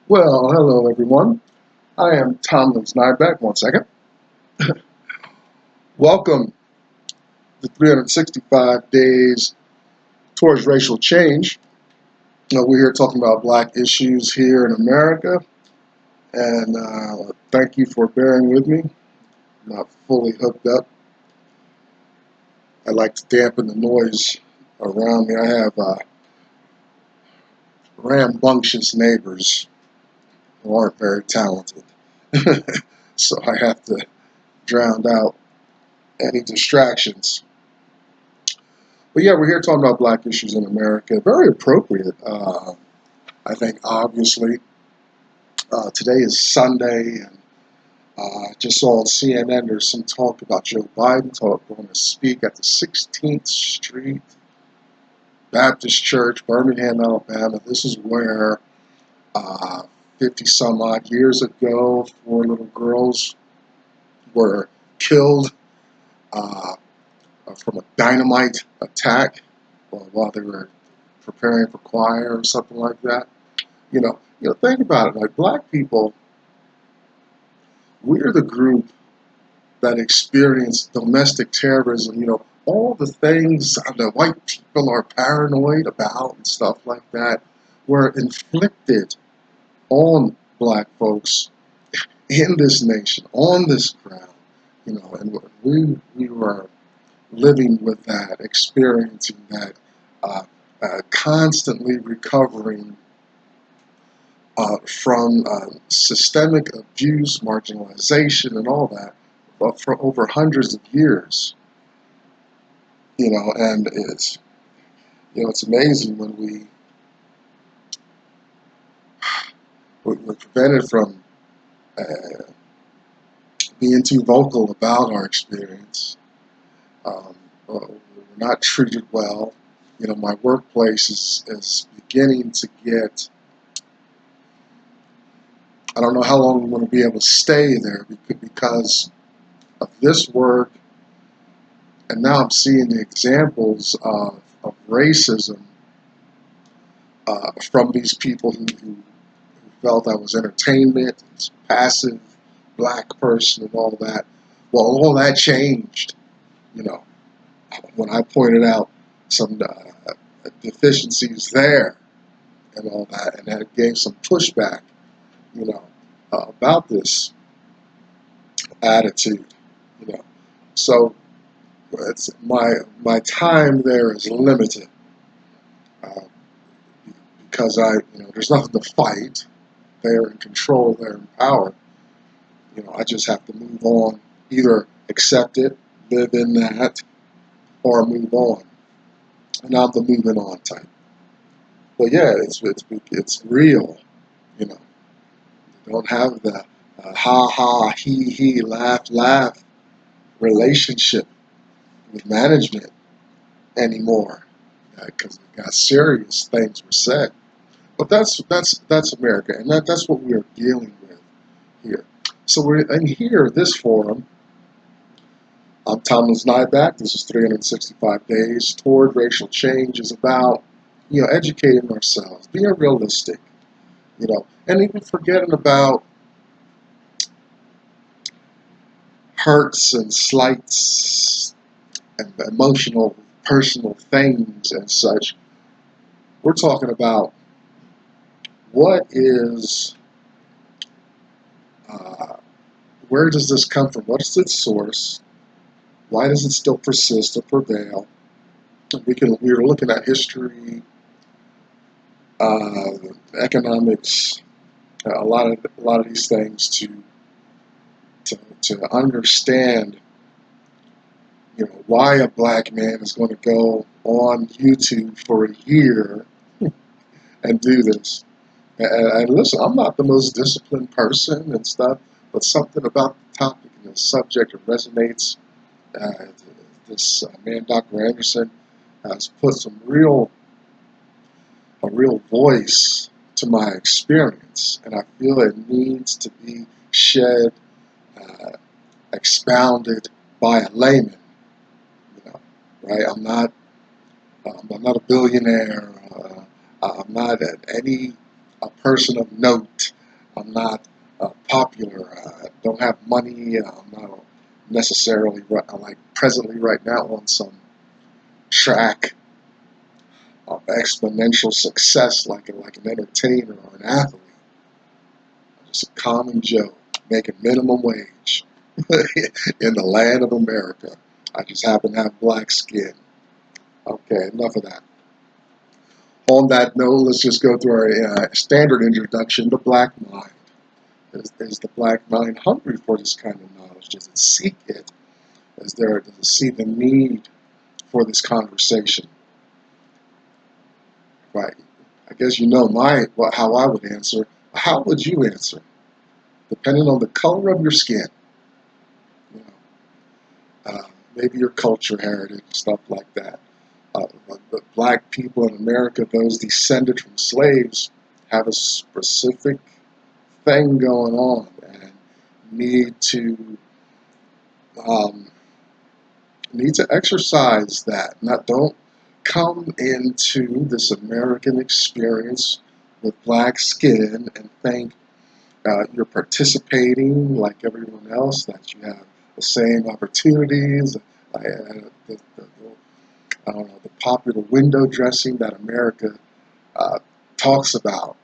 Well, hello everyone. I am Tomlin's Nyback. One second. Welcome to 365 Days Towards Racial Change. We're here talking about black issues here in America, and thank you for bearing with me. I'm not fully hooked up. I like to dampen the noise around me. I have rambunctious neighbors who aren't very talented, so I have to drown out any distractions. But yeah, we're here talking about black issues in America. Very appropriate, I think, obviously. Today is Sunday, and just saw on CNN there's some talk about Joe Biden going to speak at the 16th Street Baptist Church, Birmingham, Alabama. This is where 50 some odd years ago, 4 little girls were killed from a dynamite attack while they were preparing for choir or something like that. Think about it. Like black people, we're the group that experienced domestic terrorism. All the things that white people are paranoid about and stuff like that were inflicted on black folks in this nation, on this ground. And we were living with that, experiencing that, constantly recovering from systemic abuse, marginalization, and all that, but for over hundreds of years. And it's amazing when we're prevented from uh, being too vocal about our experience. We're not treated well. My workplace is beginning to get. I don't know how long I'm going to be able to stay there because of this work. And now I'm seeing the examples of racism from these people who felt I was entertainment, was passive black person and all that. Well, all that changed, when I pointed out some deficiencies there and all that, and that gave some pushback, about this attitude, you know. So it's my time there is limited uh, because there's nothing to fight. They're in control. They're in power. I just have to move on. Either accept it, live in that, or move on. And I'm the moving on type. But yeah, it's real. You don't have the ha ha he laugh relationship with management anymore because serious things were said. But that's America, and that's what we are dealing with here. So we're in here, this forum. I'm Thomas Nyback. This is 365 Days Toward Racial Change. Is about educating ourselves, being realistic, and even forgetting about hurts and slights and emotional, personal things and such. We're talking about what is, where does this come from? What is its source? Why does it still persist or prevail? We're looking at history, economics, a lot of these things to understand, why a black man is going to go on YouTube for a year and do this. And listen, I'm not the most disciplined person and stuff, but something about the topic and the subject resonates. Uh, this man, Dr. Anderson, has put a real voice to my experience, and I feel it needs to be shed, uh, expounded by a layman. Right? I'm not a billionaire. I'm not any a person of note I'm not popular. I don't have money. I'm not necessarily like presently right now on some track of exponential success like an entertainer or an athlete. I'm just a common Joe making minimum wage in the land of America. I just happen to have black skin. Okay, enough of that. On that note, let's just go through our standard introduction. The black mind. Is the black mind hungry for this kind of knowledge? Does it seek it? Does it see the need for this conversation? Right. I guess you know how I would answer. How would you answer? Depending on the color of your skin, you maybe your culture, heritage, stuff like that. The black people in America, those descended from slaves, have a specific thing going on and need to um, exercise that. Don't come into this American experience with black skin and think you're participating like everyone else, that you have the same opportunities. I don't know, the popular window dressing that America uh, talks about.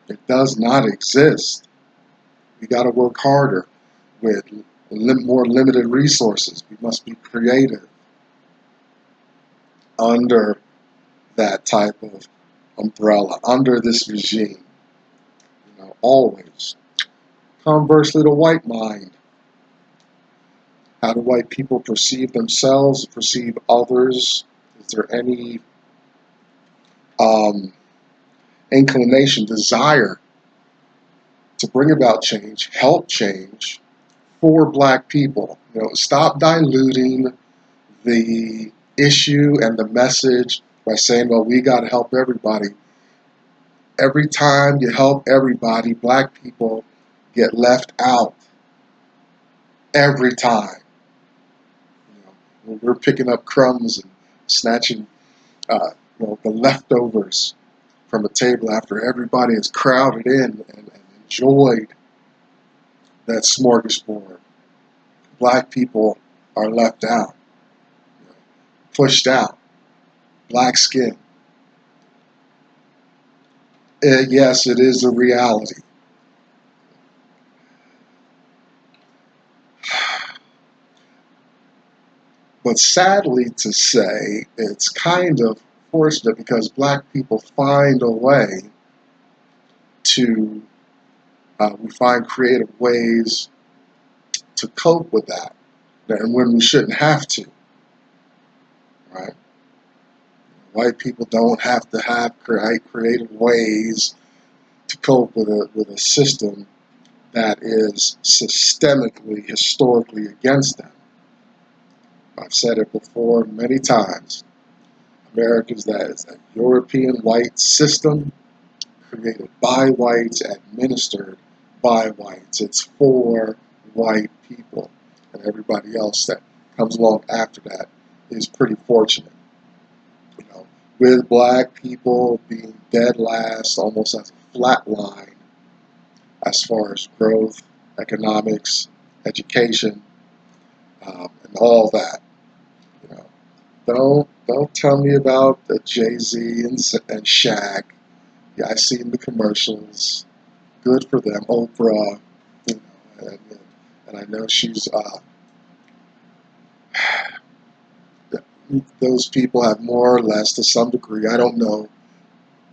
It does not exist. We got to work harder with more limited resources. We must be creative under that type of umbrella, under this regime. Always. Conversely, the white mind. How do white people perceive themselves, perceive others? Is there any um, inclination, desire to bring about change, help change for black people? Stop diluting the issue and the message by saying, well, we got to help everybody. Every time you help everybody, black people get left out. Every time. When we're picking up crumbs and snatching the leftovers from a table after everybody has crowded in and enjoyed that smorgasbord. Black people are left out, pushed out, black skin. Yes, it is a reality. But sadly to say, it's kind of fortunate because black people find a way to, we find creative ways to cope with that, and when we shouldn't have to, right? White people don't have to create creative ways to cope with a system that is systemically, historically against them. I've said it before many times. America's that is a European white system created by whites, administered by whites. It's for white people, and everybody else that comes along after that is pretty fortunate. With black people being dead last, almost as a flat line as far as growth, economics, education, and all that. You know, don't tell me about the Jay-Z and Shaq. Yeah, I've seen the commercials. Good for them, Oprah. And I know she's. Those people have more or less, to some degree. I don't know.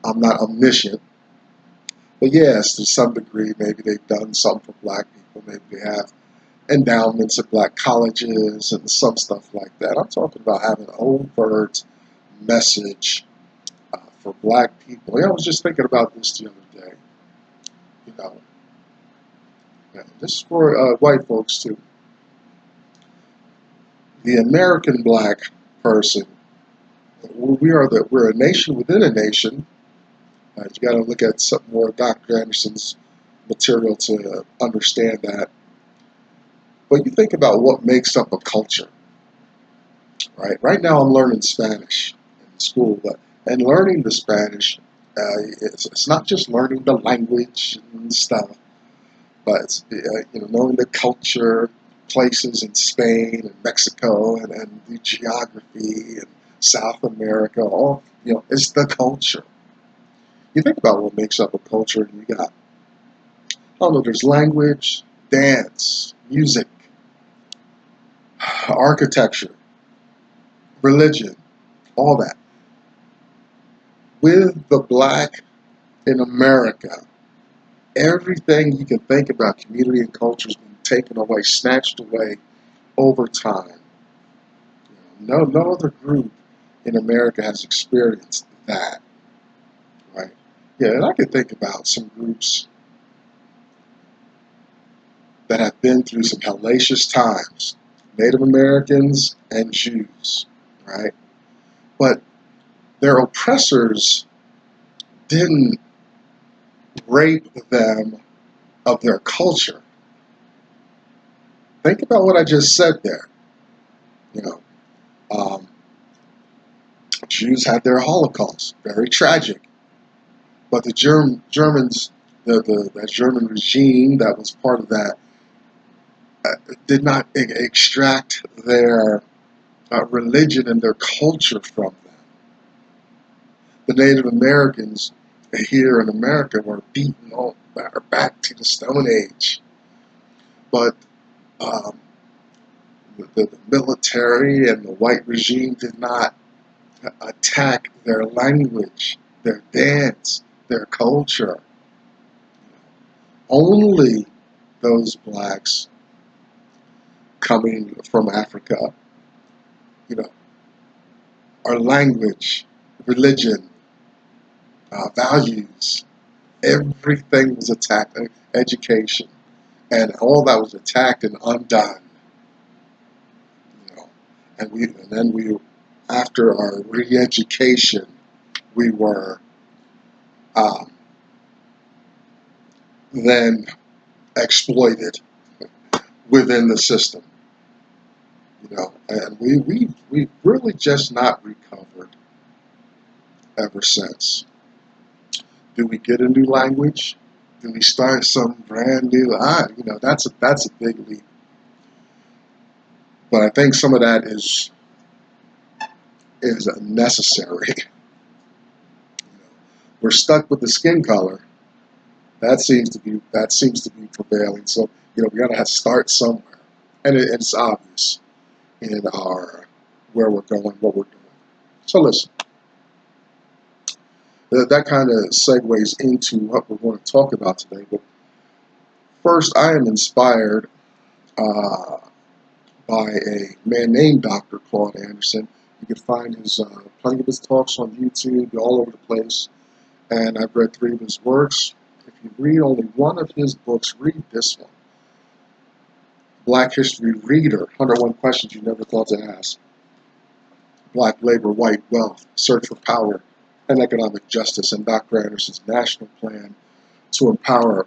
I'm not omniscient. But yes, to some degree, maybe they've done something for black people. Maybe they have endowments at black colleges and some stuff like that. I'm talking about having an overt message for black people. I was just thinking about this the other day. You know, this is for white folks too. The American black person. We're a nation within a nation. You got to look at some more of Dr. Anderson's material to understand that. But you think about what makes up a culture, right? Right now I'm learning Spanish in school, and learning the Spanish It's not just learning the language and stuff, but it's, knowing the culture, places in Spain and Mexico, and the geography and South America. All it's the culture. You think about what makes up a culture, and you got, I don't know, there's language, dance, music, architecture, religion, all that. With the black in America, everything you can think about community and culture has been taken away, snatched away over time. No other group in America has experienced that, right? Yeah, and I can think about some groups that have been through some hellacious times, Native Americans and Jews, right? But their oppressors didn't rape them of their culture. Think about what I just said there. You know, um, Jews had their Holocaust, very tragic. But the Germans, that German regime that was part of that, did not extract their religion and their culture from them. The Native Americans here in America were beaten back to the Stone Age. But um, the military and the white regime did not attack their language, their dance, their culture. Only those blacks coming from Africa, you know, our language, religion, values, everything was attacked, education, and all that was attacked and undone. You know, and then we, after our re-education, we were um, then exploited within the system. And we really just not recovered ever since. Do we get a new language? Do we start some brand new? That's a big leap. But I think some of that is necessary. We're stuck with the skin color. That seems to be prevailing. So we got to start somewhere, and it's obvious in our where we're going, what we're doing. So listen, that kind of segues into what we're going to talk about today. But first, I am inspired by a man named Dr. Claude Anderson. You can find his plenty of his talks on YouTube, all over the place. And I've read 3 of his works. If you read only one of his books, read this one. Black History Reader, 101 Questions You Never Thought to Ask. Black Labor, White Wealth, Search for Power and Economic Justice, and Dr. Anderson's National Plan to Empower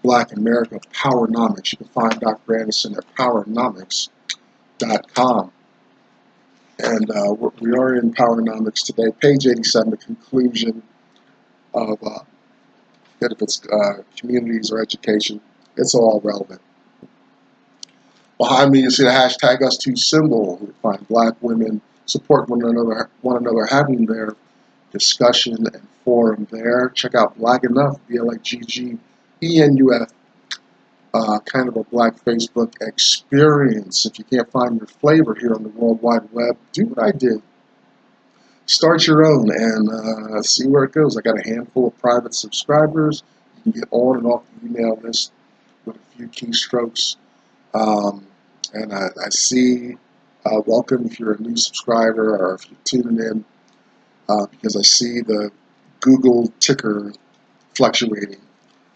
Black America, Powernomics. You can find Dr. Anderson at powernomics.com. And we are in Powernomics today, page 87, the conclusion of if it's communities or education, it's all relevant. Behind me, you see the hashtag #US2 symbol. You find Black women support one another, having their discussion and forum there. Check out Black Enough, BLAGGENUF, kind of a Black Facebook experience. If you can't find your flavor here on the World Wide Web, do what I did. Start your own and see where it goes. I got a handful of private subscribers. You can get on and off the email list with a few keystrokes. And I see, welcome if you're a new subscriber or if you're tuning in, because I see the Google ticker fluctuating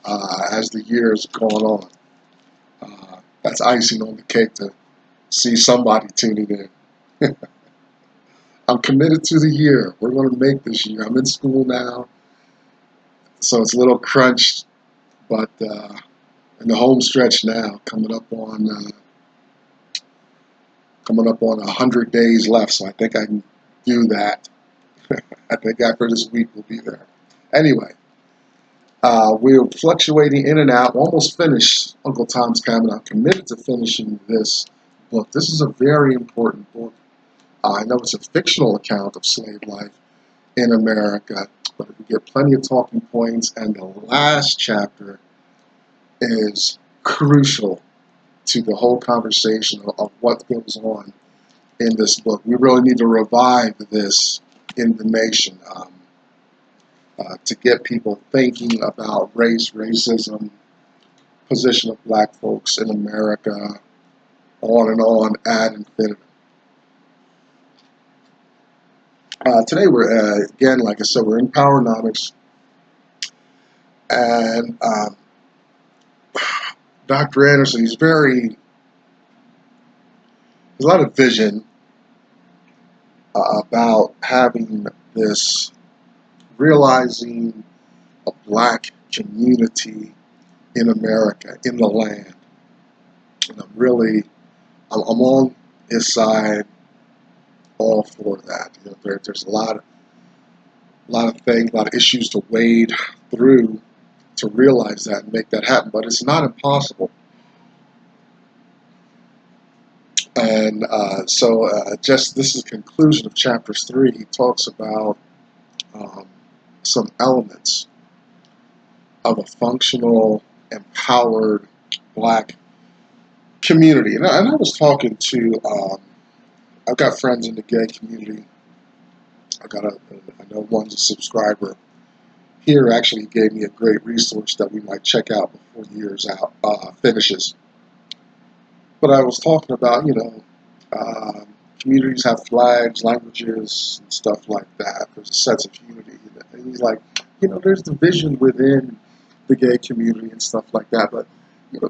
as the years going on. That's icing on the cake to see somebody tuning in. I'm committed to the year. We're going to make this year. I'm in school now, so it's a little crunched, but in the home stretch now, coming up on 100 days left, so I think I can do that. I think after this week we'll be there. Anyway, we're fluctuating in and out. We're almost finished Uncle Tom's Cabin. I'm committed to finishing this book. This is a very important book. I know it's a fictional account of slave life in America, but we get plenty of talking points, and the last chapter is crucial to the whole conversation of what goes on in this book. We really need to revive this in the nation to get people thinking about race, racism, position of black folks in America, on, ad infinitum. Today we're, again, like I said, we're in Powernomics, and Dr. Anderson, there's a lot of vision about having this, realizing a black community in America, in the land. And I'm on his side, all for that. You know, there's a lot of things, a lot of issues to wade through to realize that and make that happen, but it's not impossible. And just this is the conclusion of chapter 3. He talks about some elements of a functional, empowered black community. And I was talking to, I've got friends in the gay community. I know one's a subscriber here. Actually gave me a great resource that we might check out before the year's out finishes. But I was talking about, communities have flags, languages, and stuff like that. There's a sense of unity. And he's like, there's division within the gay community and stuff like that. But,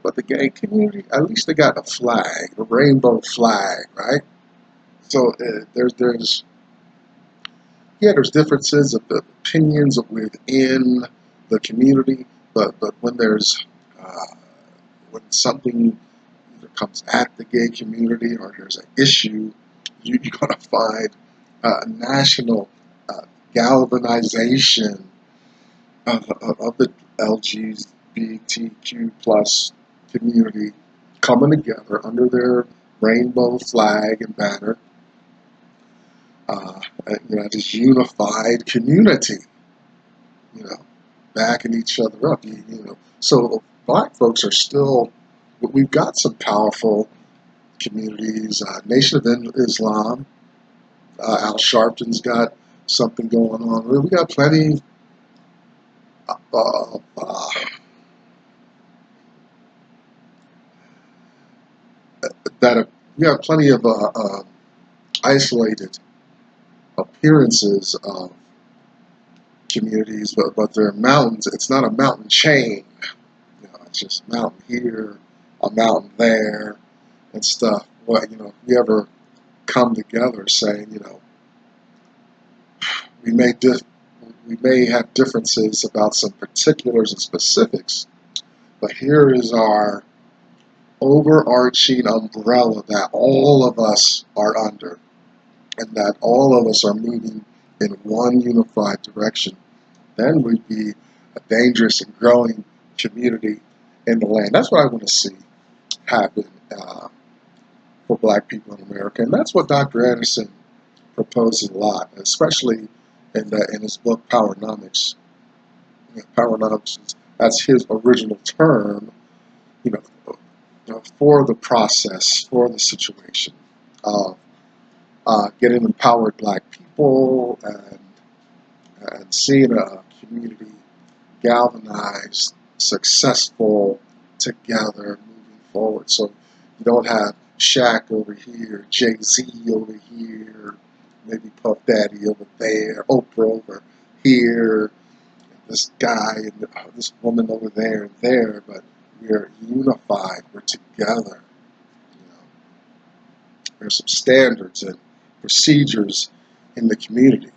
but the gay community, at least they got a flag, a rainbow flag, right? So there's differences of the opinions within the community, but when when something either comes at the gay community or there's an issue, you're going to find a national galvanization of the LGBTQ plus community coming together under their rainbow flag and banner, this unified community, backing each other up. So black folks are still, we've got some powerful communities. Nation of Islam, Al Sharpton's got something going on. We got plenty we have plenty of isolated appearances of communities, but they're mountains. It's not a mountain chain. It's just a mountain here, a mountain there, and stuff. We ever come together saying, we may have differences about some particulars and specifics, but here is our overarching umbrella that all of us are under, and that all of us are moving in one unified direction. Then we'd be a dangerous and growing community in the land. That's what I want to see happen for black people in America, and that's what Dr. Anderson proposes a lot, especially in his book Powernomics. Powernomics, that's his original term, for the process, for the situation of getting empowered black people and seeing a community galvanized, successful, together, moving forward. So you don't have Shaq over here, Jay-Z over here, maybe Puff Daddy over there, Oprah over here, this guy and this woman over there and there, but we're unified, we're together. There's some standards and procedures in the community.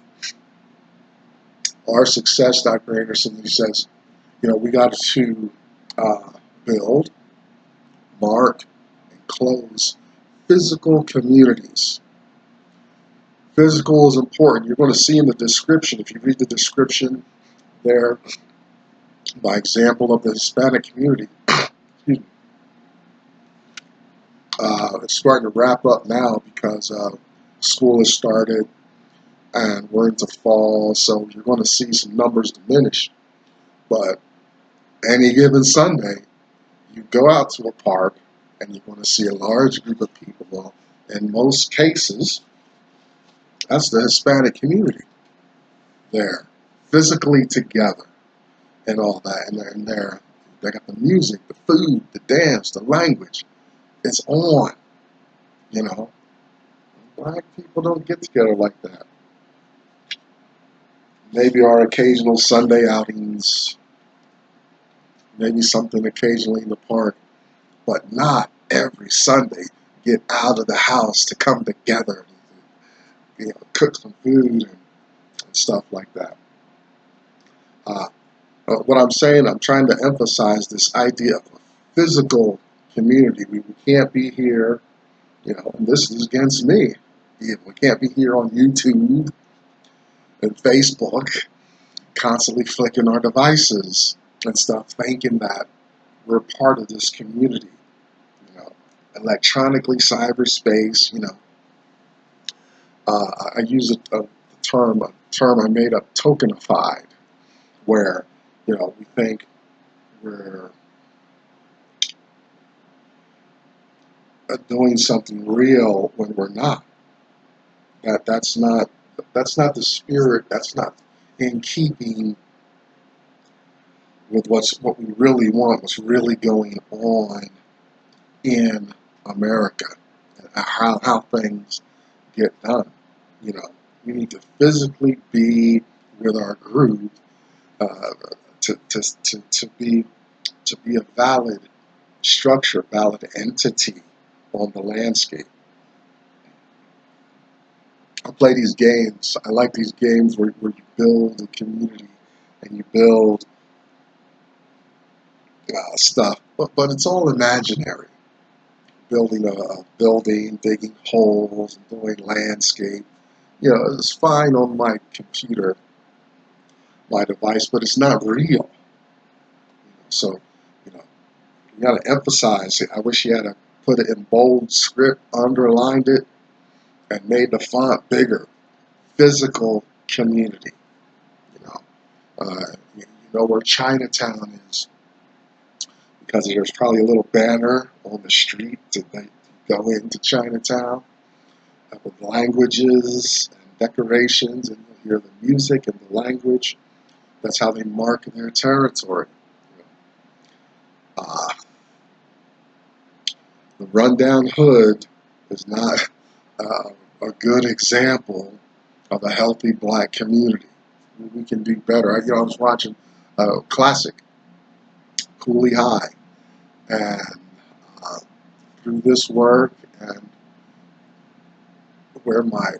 Our success, Dr. Anderson, he says, we got to build, mark, and close physical communities. Physical is important. You're going to see in the description, if you read the description there, by example of the Hispanic community, it's starting to wrap up now because school has started and we're into fall, so you're going to see some numbers diminish. But any given Sunday, you go out to a park and you're going to see a large group of people. Well, in most cases, that's the Hispanic community there, physically together and all that. And they got the music, the food, the dance, the language. It's on, you know. Black people don't get together like that. Maybe our occasional Sunday outings, maybe something occasionally in the park, but not every Sunday. Get out of the house to come together, cook some food and stuff like that. What I'm saying, I'm trying to emphasize this idea of a physical community. We can't be here, and this is against me. We can't be here on YouTube and Facebook, constantly flicking our devices and stuff, thinking that we're part of this community. Electronically, cyberspace. I use a term I made up, tokenified, where we think we're doing something real when we're not. That's not the spirit. That's not in keeping with what we really want, what's really going on in America, and how things get done. We need to physically be with our group to be a valid structure, valid entity on the landscape. I play these games. I like these games where you build a community and you build stuff, but it's all imaginary. Building a building, digging holes, and doing landscape. It's fine on my computer, my device, but it's not real. So, you got to emphasize it. I wish you had to put it in bold script, underlined it, and made the font bigger. Physical community. You know where Chinatown is, because there's probably a little banner on the street to go into Chinatown with languages and decorations, and you'll hear the music and the language. That's how they mark their territory. The rundown hood is not a good example of a healthy black community. We can do better. I was watching a classic, Cooley High, and through this work and where my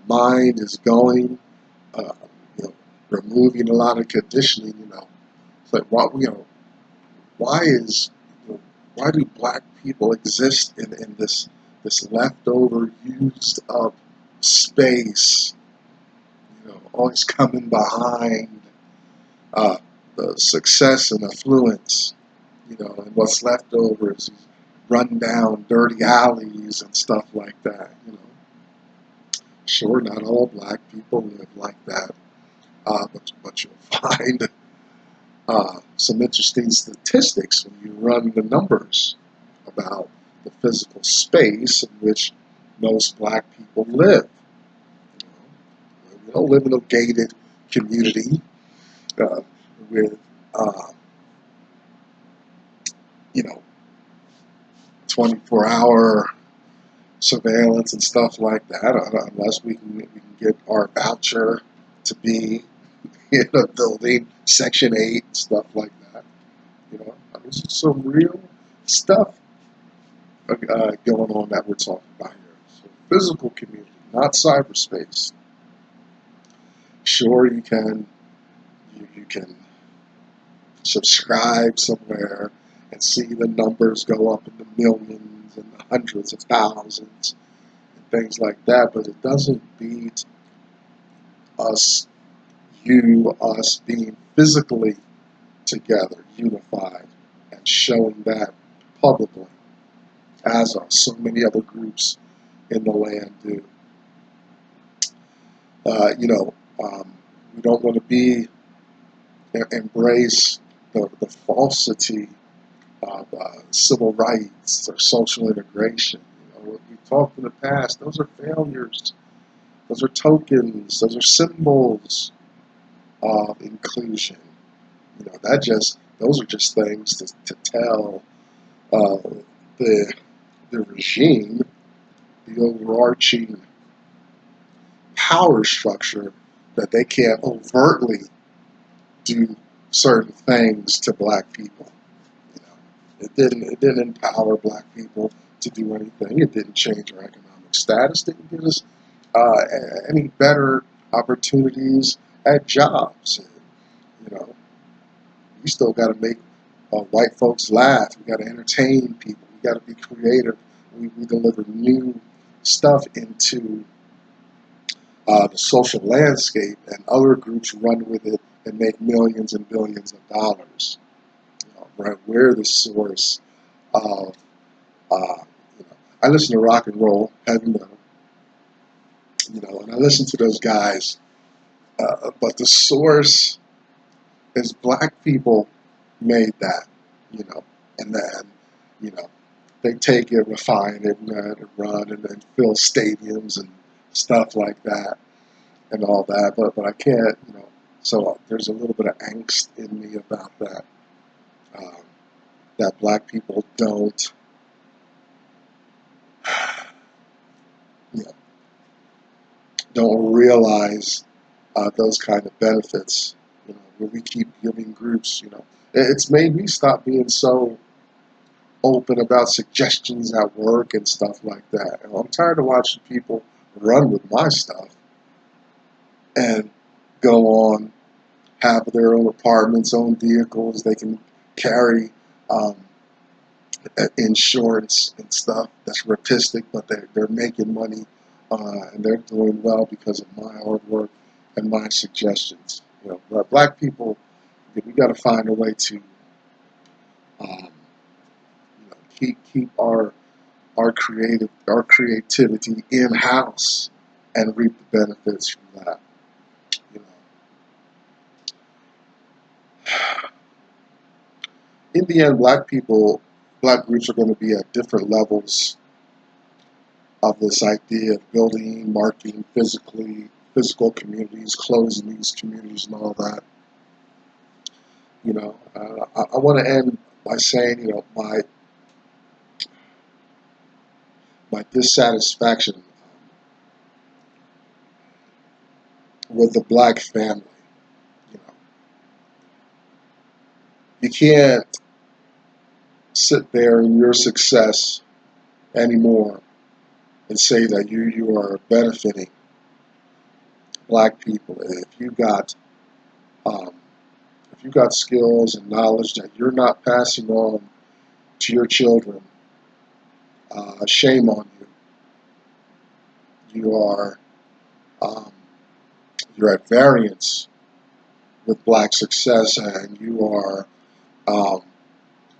mind is going, removing a lot of conditioning. It's like why do black people exist in this leftover, used up space? Always coming behind the success and affluence. And what's left over is these run down, dirty alleys and stuff like that. Sure, not all black people live like that, but you'll find some interesting statistics when you run the numbers about the physical space in which most black people live. We don't live in a gated community with, 24-hour surveillance and stuff like that, unless we can get our voucher to be in a building, Section 8, stuff like that. This is some real stuff going on that we're talking about here. So physical community, not cyberspace. Sure, you can subscribe somewhere and see the numbers go up in the millions and the hundreds of thousands and things like that, but it doesn't beat us us being physically together, unified, and showing that publicly, as are so many other groups in the land do. We don't want to embrace the falsity of civil rights or social integration. What we talked in the past, those are failures. Those are tokens. Those are symbols of inclusion. Those are just things to tell uh, the regime, the overarching power structure, that they can't overtly do certain things to black people. It didn't empower black people to do anything. It didn't change our economic status. It didn't give us any better opportunities at jobs. You know, we still got to make white folks laugh. We got to entertain people. We got to be creative. We deliver new stuff into the social landscape, and other groups run with it and make millions and billions of dollars. Right? We're the source of. I listen to rock and roll, heavy metal, and I listen to those guys. But the source is black people made that, and then, you know, they take it, refine it, and run and then fill stadiums and stuff like that and all that. But I can't, so there's a little bit of angst in me about that, that black people don't, you know, don't realize those kind of benefits, where we keep giving groups, It's made me stop being so open about suggestions at work and stuff like that. And I'm tired of watching people run with my stuff and go on, have their own apartments, own vehicles. They can carry um, insurance and stuff that's rapistic, but they're making money, and they're doing well because of my hard work and my suggestions. But black people, we got to find a way to um, keep our creativity in house and reap the benefits from that. You know, in the end, black groups are going to be at different levels of this idea of building, marketing, physical communities, closing these communities, and all that. I want to end by saying, my dissatisfaction with the black family. You know, you can't sit there in your success anymore and say that you are benefiting black people um, if you got skills and knowledge that you're not passing on to your children. Shame on you. You are um, you're at variance with black success, and you are um,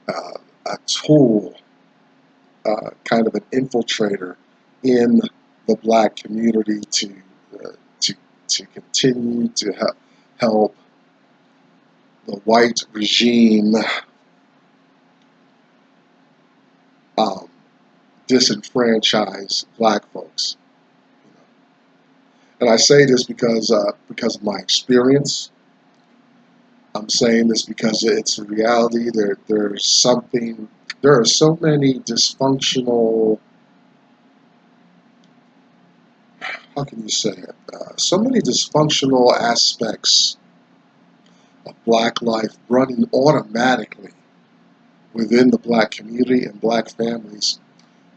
uh, a tool, kind of an infiltrator in the black community uh, to to continue to help the white regime um, disenfranchise black folks. And I say this because of my experience. I'm saying this because it's a reality. There are so many dysfunctional, how can you say it? So many dysfunctional aspects of black life running automatically within the black community and black families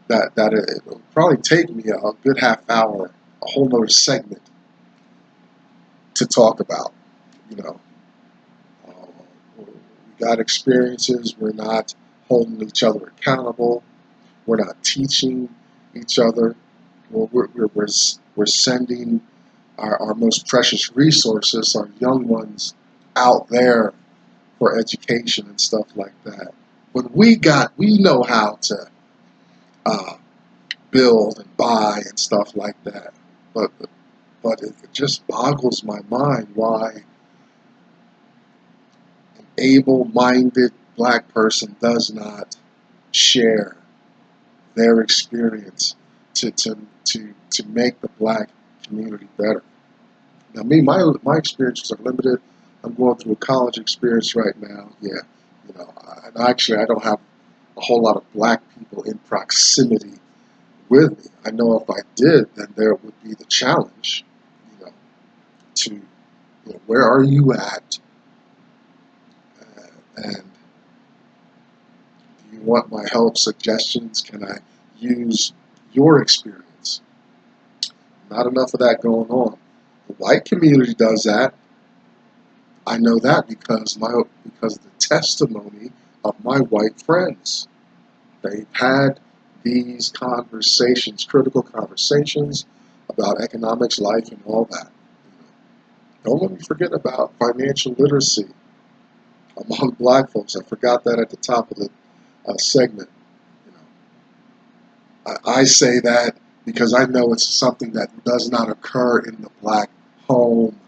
that it will probably take me a good half hour, a whole nother segment to talk about. You know, we got experiences. We're not holding each other accountable. We're not teaching each other. We're sending our most precious resources, our young ones out there for education and stuff like that. When we know how to uh, build and buy and stuff like that, but it just boggles my mind why an able-minded black person does not share their experience to make the black community better. Now, my experiences are limited. I'm going through a college experience right now. Yeah, and actually, I don't have a whole lot of black people in proximity with me. I know if I did, then there would be the challenge, to where are you at, and do you want my help, suggestions? Can I use your experience? Not enough of that going on. The white community does that. I know that because of the testimony of my white friends. They've had these conversations, critical conversations about economics, life, and all that. Don't let me forget about financial literacy among black folks. I forgot that at the top of the segment. You know, I say that because I know it's something that does not occur in the black home.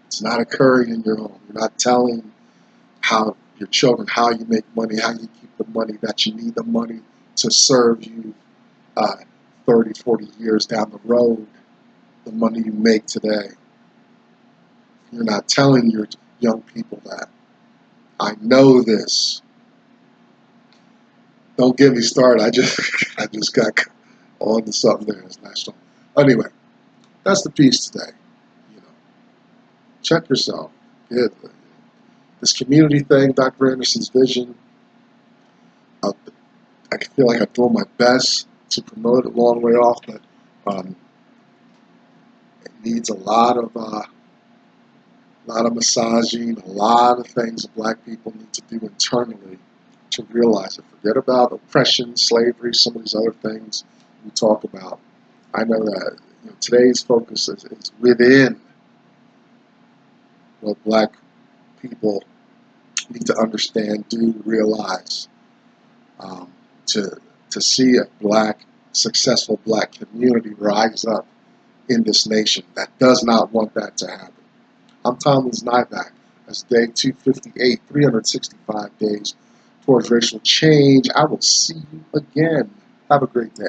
It's not occurring in your home. You're not telling how your children, how you make money, how you keep the money, that you need the money to serve you uh, 30, 40 years down the road, the money you make today. You're not telling your young people that. I know this. Don't get me started. I just got on to something there. It's not strong. Anyway, that's the piece today. You know, check yourself. Good. This community thing, Dr. Anderson's vision. I feel like I'm doing my best to promote it a long way off, but it needs a lot of massaging, a lot of things that black people need to do internally to realize it. Forget about oppression, slavery, some of these other things we talk about. I know that today's focus is within what black people need to understand, do, realize, um, to see a successful black community rise up in this nation that does not want that to happen. I'm Tomlin's Nyback. That's day 258, 365 days towards racial change. I will see you again. Have a great day.